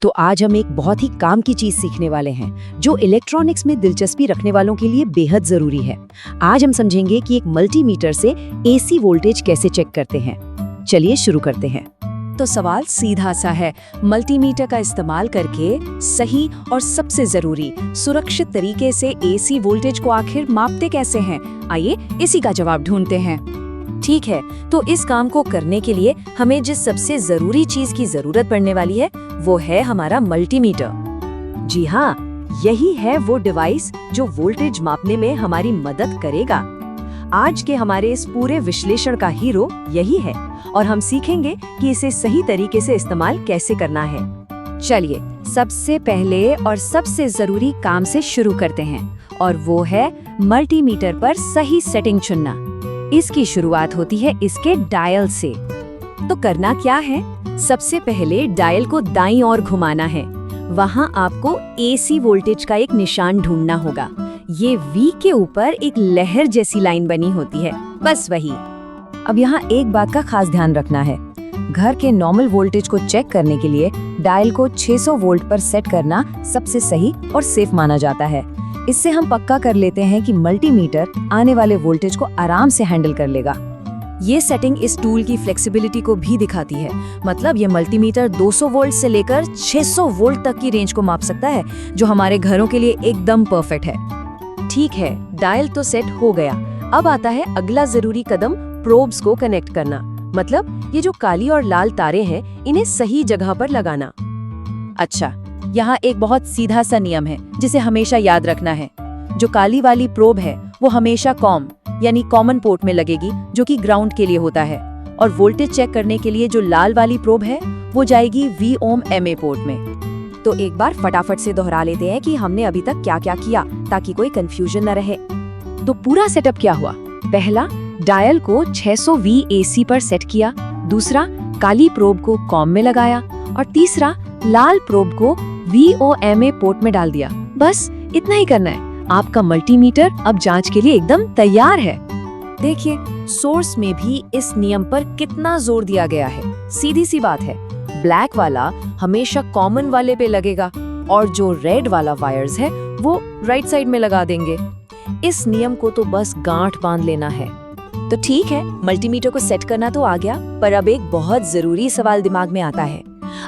तो आज हम एक बहुत ही काम की चीज सीखने वाले हैं जो इलेक्ट्रॉनिक्स में दिलचस्पी रखने वालों के लिए बेहद जरूरी है। आज हम समझेंगे कि एक मल्टीमीटर से एसी वोल्टेज कैसे चेक करते हैं। चलिए शुरू करते हैं। तो सवाल सीधा सा है, मल्टीमीटर का इस्तेमाल करके सही और सबसे जरूरी सुरक्षित तरीके से एसी वोल्टेज को आखिर मापते कैसे हैं? आइए इसी का जवाब ढूंढते हैं। ठीक है, तो इस काम को करने के लिए हमें जिस सबसे जरूरी चीज की जरूरत पड़ने वाली है वो है हमारा मल्टीमीटर। जी हाँ, यही है वो डिवाइस जो वोल्टेज मापने में हमारी मदद करेगा। आज के हमारे इस पूरे विश्लेषण का हीरो यही है और हम सीखेंगे कि इसे सही तरीके से इस्तेमाल कैसे करना है। चलिए सबसे पहले और सबसे जरूरी काम से शुरू करते हैं और वो है मल्टीमीटर पर सही सेटिंग चुनना। इसकी शुरुआत होती है इसके डायल से। तो करना क्या है? सबसे पहले डायल को दाईं ओर घुमाना है। वहाँ आपको एसी वोल्टेज का एक निशान ढूंढना होगा। ये V के ऊपर एक लहर जैसी लाइन बनी होती है, बस वही। अब यहाँ एक बात का खास ध्यान रखना है। घर के नॉर्मल वोल्टेज को चेक करने के लिए डायल को 600 वोल्ट पर सेट करना सबसे सही और सेफ माना जाता है। इससे हम पक्का कर लेते हैं कि मल्टीमीटर आने वाले वोल्टेज को आराम से हैंडल कर लेगा। ये सेटिंग इस टूल की फ्लेक्सिबिलिटी को भी दिखाती है। मतलब ये मल्टीमीटर 200 वोल्ट से लेकर 600 वोल्ट तक की रेंज को माप सकता है, जो हमारे घरों के लिए एकदम परफेक्ट है। ठीक है, डायल तो सेट हो गया। अब आता है अगला जरूरी कदम, प्रोब्स को कनेक्ट करना। मतलब ये जो काली और लाल तारे हैं, इन्हें सही जगह पर लगाना। अच्छा, यहाँ एक बहुत सीधा सा नियम है जिसे हमेशा याद रखना है। जो काली वाली प्रोब है वो हमेशा यानी कॉमन पोर्ट में लगेगी, जो कि ग्राउंड के लिए होता है। और वोल्टेज चेक करने के लिए जो लाल वाली प्रोब है वो जाएगी V ओम MA पोर्ट में। तो एक बार फटाफट से दोहरा लेते हैं कि हमने अभी तक क्या क्या किया, ताकि कोई कंफ्यूजन न रहे। तो पूरा सेटअप क्या हुआ? पहला, डायल को 600 V AC पर सेट किया। दूसरा, काली प्रोब को कॉम में लगाया। और तीसरा, लाल प्रोब को VOMA पोर्ट में डाल दिया। बस इतना ही करना है। आपका मल्टीमीटर अब जांच के लिए एकदम तैयार है। देखिए, सोर्स में भी इस नियम पर कितना जोर दिया गया है। सीधी सी बात है, ब्लैक वाला हमेशा कॉमन वाले पे लगेगा और जो रेड वाला वायर्स है वो राइट साइड में लगा देंगे। इस नियम को तो बस गांठ बांध लेना है। तो ठीक है, मल्टीमीटर को सेट करना तो आ गया, पर अब एक बहुत जरूरी सवाल दिमाग में आता है।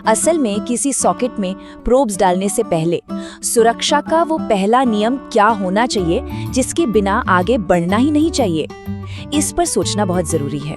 असल में किसी सॉकेट में प्रोब्स डालने से पहले सुरक्षा का वो पहला नियम क्या होना चाहिए जिसके बिना आगे बढ़ना ही नहीं चाहिए? इस पर सोचना बहुत जरूरी है।